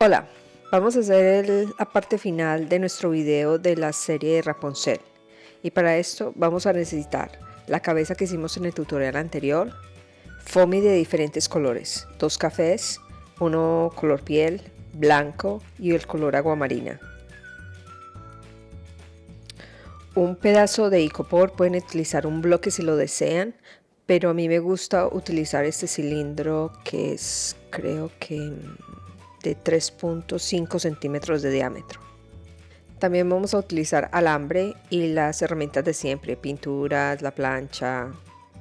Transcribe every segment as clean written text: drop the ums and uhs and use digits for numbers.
Hola, vamos a hacer la parte final de nuestro video de la serie de Rapunzel y para esto vamos a necesitar la cabeza que hicimos en el tutorial anterior, foamy de diferentes colores, 2 cafés, uno color piel, blanco y el color aguamarina. Un pedazo de icopor, pueden utilizar un bloque si lo desean, pero a mí me gusta utilizar este cilindro que es creo que de 3.5 centímetros de diámetro. También vamos a utilizar alambre y las herramientas de siempre, pinturas, la plancha,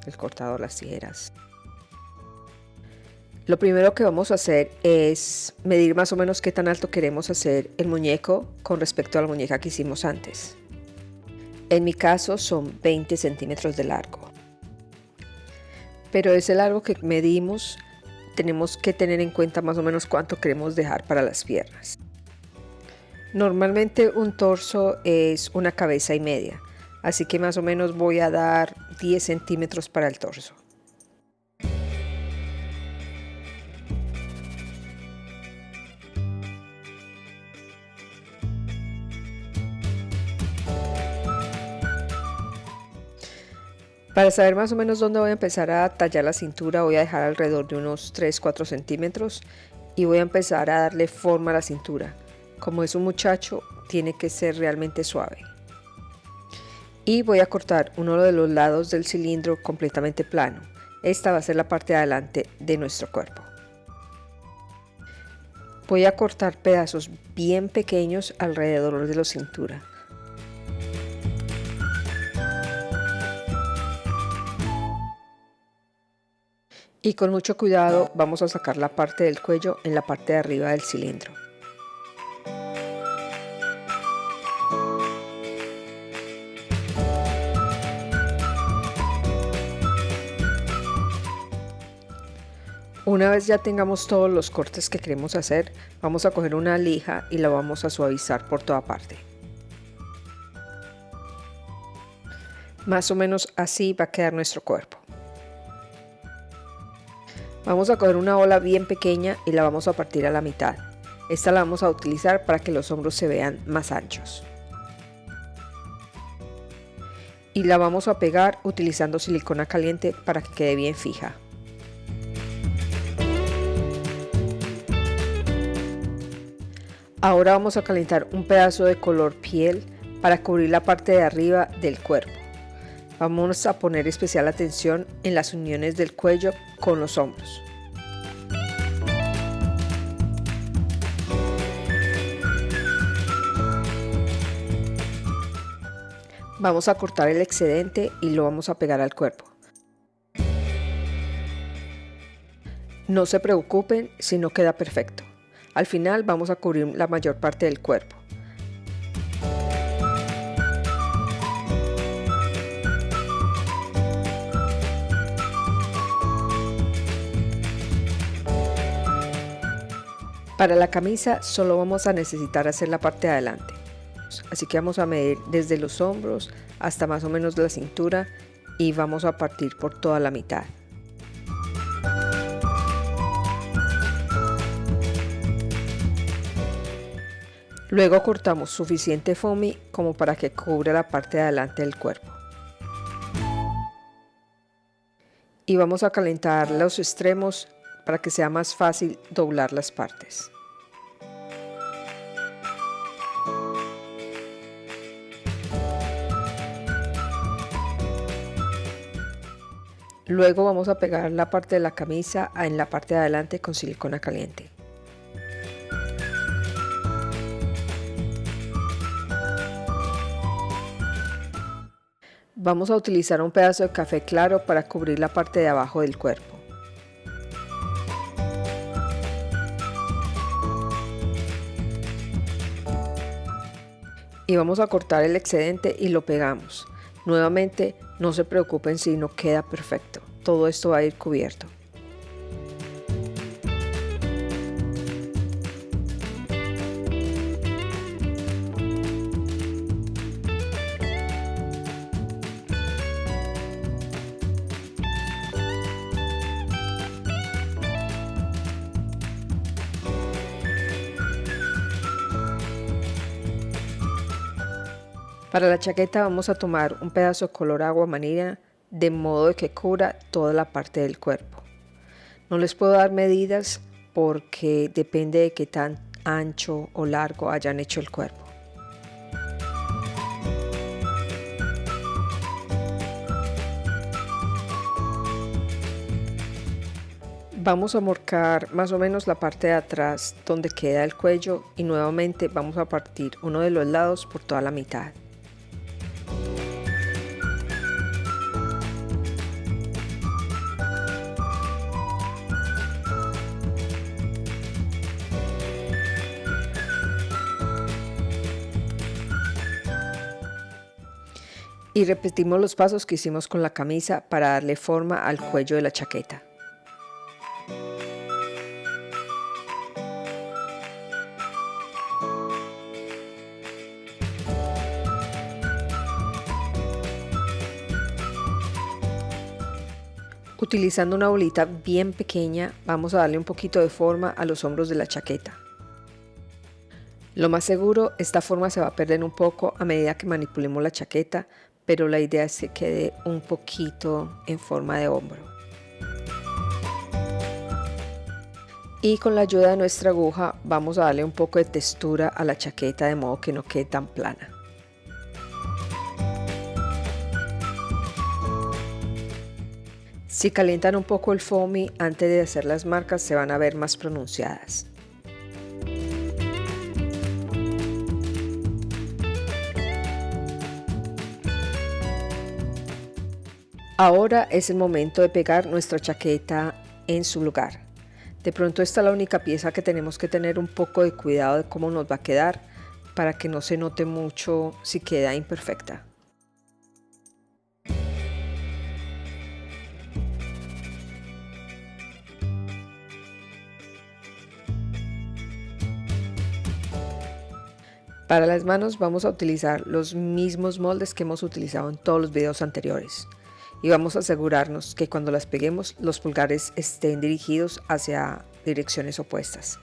el cortador, las tijeras. Lo primero que vamos a hacer es medir más o menos qué tan alto queremos hacer el muñeco con respecto a la muñeca que hicimos antes. En mi caso son 20 centímetros de largo. Pero ese largo que medimos tenemos que tener en cuenta más o menos cuánto queremos dejar para las piernas. Normalmente un torso es una cabeza y media, así que más o menos voy a dar 10 centímetros para el torso. Para saber más o menos dónde voy a empezar a tallar la cintura, voy a dejar alrededor de unos 3-4 centímetros y voy a empezar a darle forma a la cintura. Como es un muchacho, tiene que ser realmente suave. Y voy a cortar uno de los lados del cilindro completamente plano. Esta va a ser la parte de adelante de nuestro cuerpo. Voy a cortar pedazos bien pequeños alrededor de la cintura. Y con mucho cuidado vamos a sacar la parte del cuello en la parte de arriba del cilindro. Una vez ya tengamos todos los cortes que queremos hacer, vamos a coger una lija y la vamos a suavizar por toda parte. Más o menos así va a quedar nuestro cuerpo. Vamos a coger una bola bien pequeña y la vamos a partir a la mitad. Esta la vamos a utilizar para que los hombros se vean más anchos. Y la vamos a pegar utilizando silicona caliente para que quede bien fija. Ahora vamos a calentar un pedazo de color piel para cubrir la parte de arriba del cuerpo. Vamos a poner especial atención en las uniones del cuello con los hombros. Vamos a cortar el excedente y lo vamos a pegar al cuerpo. No se preocupen si no queda perfecto. Al final vamos a cubrir la mayor parte del cuerpo. Para la camisa solo vamos a necesitar hacer la parte de adelante. Así que vamos a medir desde los hombros hasta más o menos la cintura y vamos a partir por toda la mitad. Luego cortamos suficiente foamy como para que cubra la parte de adelante del cuerpo. Y vamos a calentar los extremos para que sea más fácil doblar las partes. Luego vamos a pegar la parte de la camisa en la parte de adelante con silicona caliente. Vamos a utilizar un pedazo de café claro para cubrir la parte de abajo del cuerpo. Y vamos a cortar el excedente y lo pegamos. Nuevamente, no se preocupen si no queda perfecto. Todo esto va a ir cubierto. Para la chaqueta vamos a tomar un pedazo color agua marina de modo de que cubra toda la parte del cuerpo. No les puedo dar medidas porque depende de qué tan ancho o largo hayan hecho el cuerpo. Vamos a marcar más o menos la parte de atrás donde queda el cuello y nuevamente vamos a partir uno de los lados por toda la mitad. Y repetimos los pasos que hicimos con la camisa para darle forma al cuello de la chaqueta. Utilizando una bolita bien pequeña, vamos a darle un poquito de forma a los hombros de la chaqueta. Lo más seguro, esta forma se va a perder un poco a medida que manipulemos la chaqueta, pero la idea es que quede un poquito en forma de hombro. Y con la ayuda de nuestra aguja vamos a darle un poco de textura a la chaqueta de modo que no quede tan plana. Si calientan un poco el foamy antes de hacer las marcas se van a ver más pronunciadas. Ahora es el momento de pegar nuestra chaqueta en su lugar. De pronto esta es la única pieza que tenemos que tener un poco de cuidado de cómo nos va a quedar para que no se note mucho si queda imperfecta. Para las manos vamos a utilizar los mismos moldes que hemos utilizado en todos los videos anteriores. Y vamos a asegurarnos que cuando las peguemos los pulgares estén dirigidos hacia direcciones opuestas.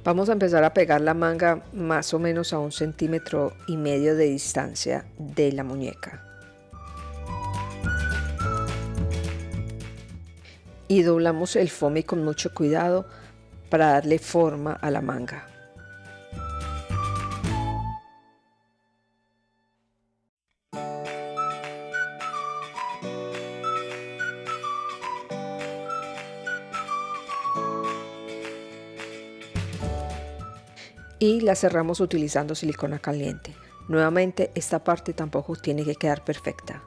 Vamos a empezar a pegar la manga más o menos a 1,5 centímetros de distancia de la muñeca. Y doblamos el foamy con mucho cuidado para darle forma a la manga. Y la cerramos utilizando silicona caliente. Nuevamente esta parte tampoco tiene que quedar perfecta.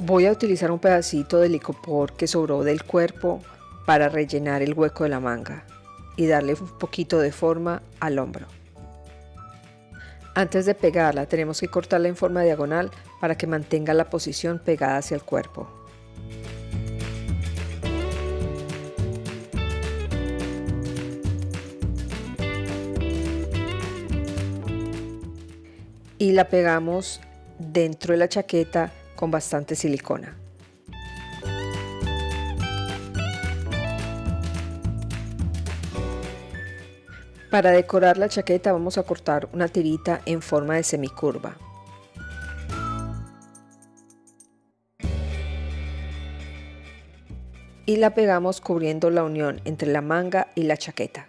Voy a utilizar un pedacito de licopor que sobró del cuerpo para rellenar el hueco de la manga y darle un poquito de forma al hombro. Antes de pegarla tenemos que cortarla en forma diagonal para que mantenga la posición pegada hacia el cuerpo. Y la pegamos dentro de la chaqueta con bastante silicona. Para decorar la chaqueta vamos a cortar una tirita en forma de semicurva. Y la pegamos cubriendo la unión entre la manga y la chaqueta.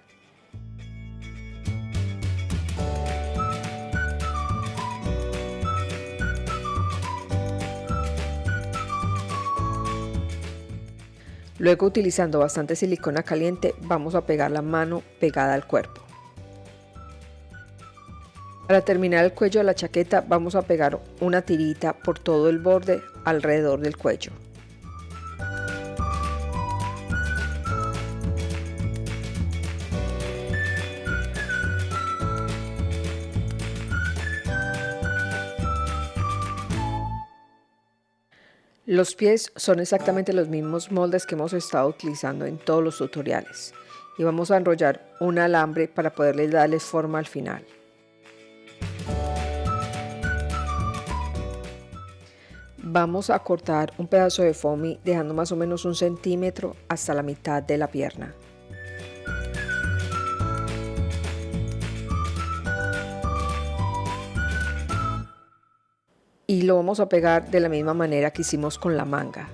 Luego, utilizando bastante silicona caliente, vamos a pegar la mano pegada al cuerpo. Para terminar el cuello de la chaqueta vamos a pegar una tirita por todo el borde alrededor del cuello. Los pies son exactamente los mismos moldes que hemos estado utilizando en todos los tutoriales y vamos a enrollar un alambre para poderles darles forma al final. Vamos a cortar un pedazo de foamy dejando más o menos 1 centímetro hasta la mitad de la pierna. Y lo vamos a pegar de la misma manera que hicimos con la manga.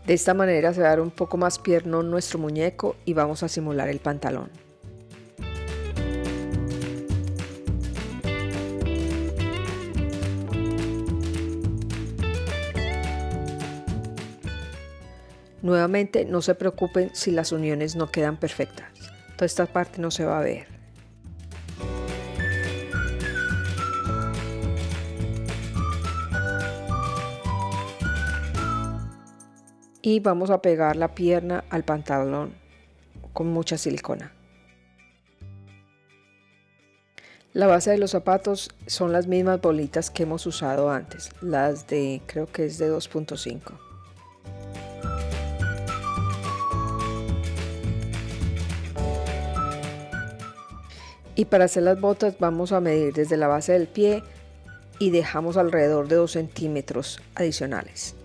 De esta manera se va a dar un poco más piernón nuestro muñeco y vamos a simular el pantalón. Nuevamente, no se preocupen si las uniones no quedan perfectas. Toda esta parte no se va a ver. Y vamos a pegar la pierna al pantalón con mucha silicona. La base de los zapatos son las mismas bolitas que hemos usado antes, las de creo que es de 2.5. Y para hacer las botas vamos a medir desde la base del pie y dejamos alrededor de 2 centímetros adicionales.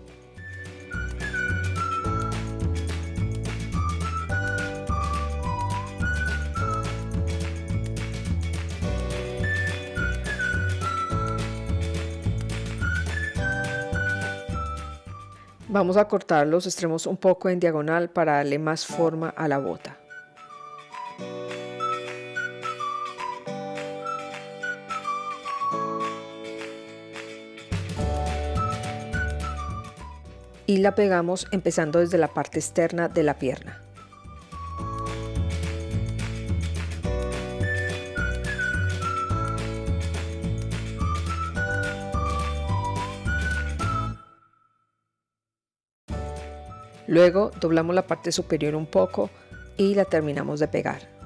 Vamos a cortar los extremos un poco en diagonal para darle más forma a la bota. Y la pegamos empezando desde la parte externa de la pierna. Luego doblamos la parte superior un poco y la terminamos de pegar.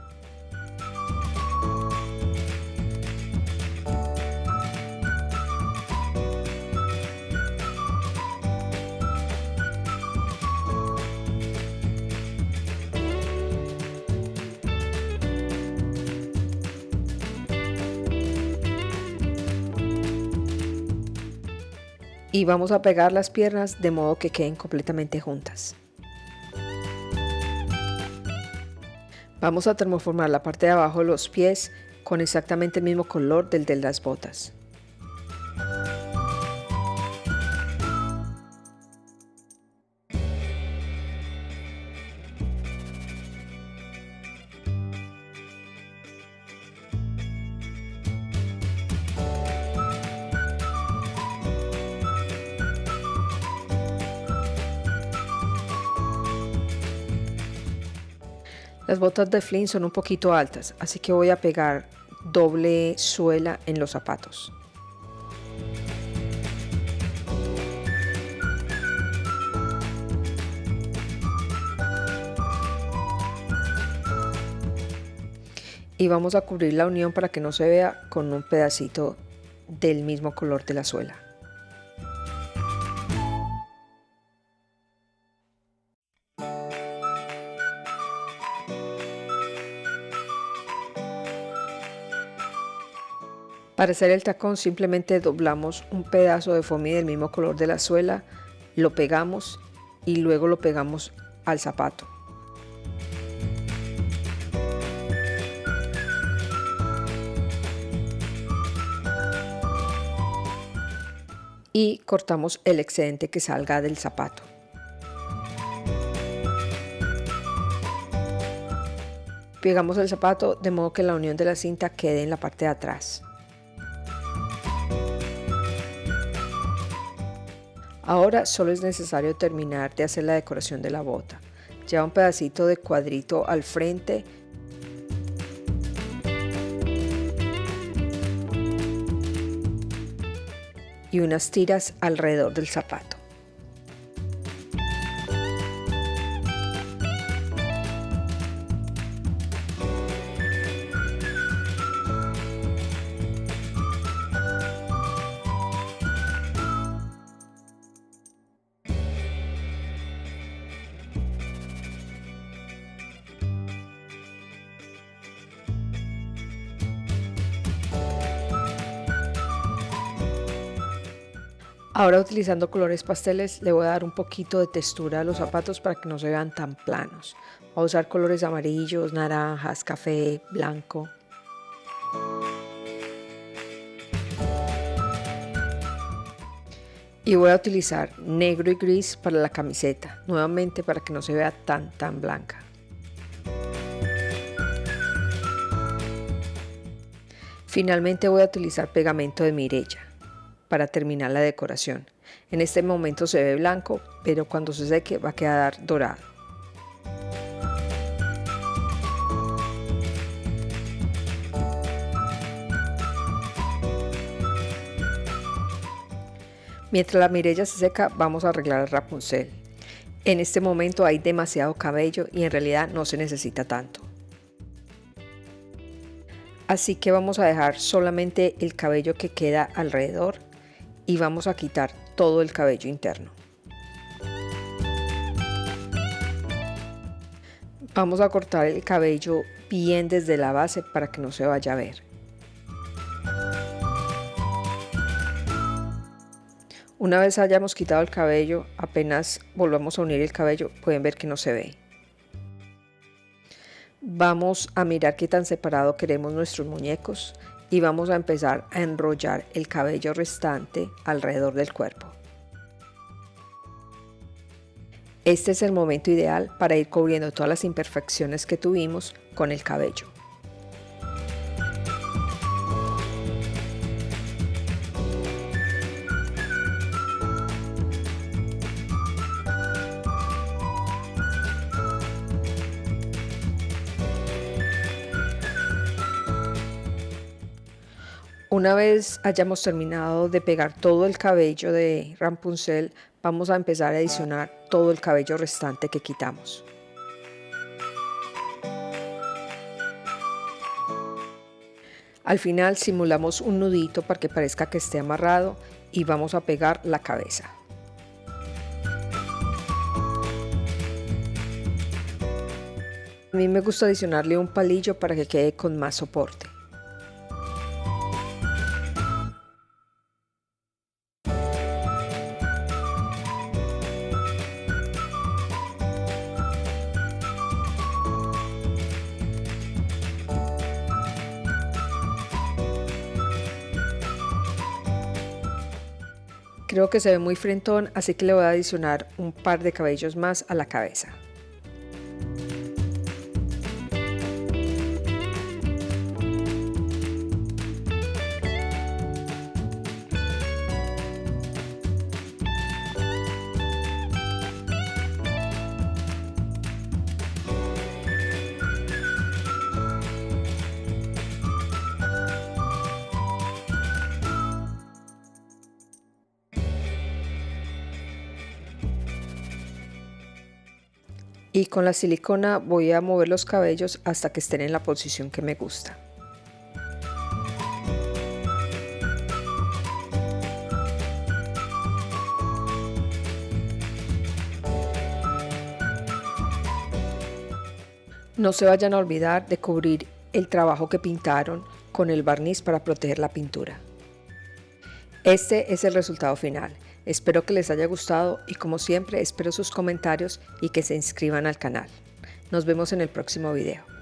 Y vamos a pegar las piernas de modo que queden completamente juntas. Vamos a termoformar la parte de abajo de los pies con exactamente el mismo color del de las botas. Las botas de Flynn son un poquito altas, así que voy a pegar doble suela en los zapatos. Y vamos a cubrir la unión para que no se vea con un pedacito del mismo color de la suela. Para hacer el tacón simplemente doblamos un pedazo de foamy del mismo color de la suela, lo pegamos y luego lo pegamos al zapato. Y cortamos el excedente que salga del zapato. Pegamos el zapato de modo que la unión de la cinta quede en la parte de atrás. Ahora solo es necesario terminar de hacer la decoración de la bota. Lleva un pedacito de cuadrito al frente y unas tiras alrededor del zapato. Ahora utilizando colores pasteles le voy a dar un poquito de textura a los zapatos para que no se vean tan planos. Voy a usar colores amarillos, naranjas, café, blanco. Y voy a utilizar negro y gris para la camiseta, nuevamente para que no se vea tan blanca. Finalmente voy a utilizar pegamento de Mireya para terminar la decoración. En este momento se ve blanco, pero cuando se seque va a quedar dorado. Mientras la Mireya se seca, vamos a arreglar a Rapunzel. En este momento hay demasiado cabello y en realidad no se necesita tanto. Así que vamos a dejar solamente el cabello que queda alrededor y vamos a quitar todo el cabello interno. Vamos a cortar el cabello bien desde la base para que no se vaya a ver. Una vez hayamos quitado el cabello, apenas volvamos a unir el cabello, pueden ver que no se ve. Vamos a mirar qué tan separado queremos nuestros muñecos y vamos a empezar a enrollar el cabello restante alrededor del cuerpo. Este es el momento ideal para ir cubriendo todas las imperfecciones que tuvimos con el cabello. Una vez hayamos terminado de pegar todo el cabello de Rapunzel, vamos a empezar a adicionar todo el cabello restante que quitamos. Al final simulamos un nudito para que parezca que esté amarrado y vamos a pegar la cabeza. A mí me gusta adicionarle un palillo para que quede con más soporte. Creo que se ve muy frentón, así que le voy a adicionar un par de cabellos más a la cabeza. Y con la silicona voy a mover los cabellos hasta que estén en la posición que me gusta. No se vayan a olvidar de cubrir el trabajo que pintaron con el barniz para proteger la pintura. Este es el resultado final. Espero que les haya gustado y como siempre espero sus comentarios y que se inscriban al canal. Nos vemos en el próximo video.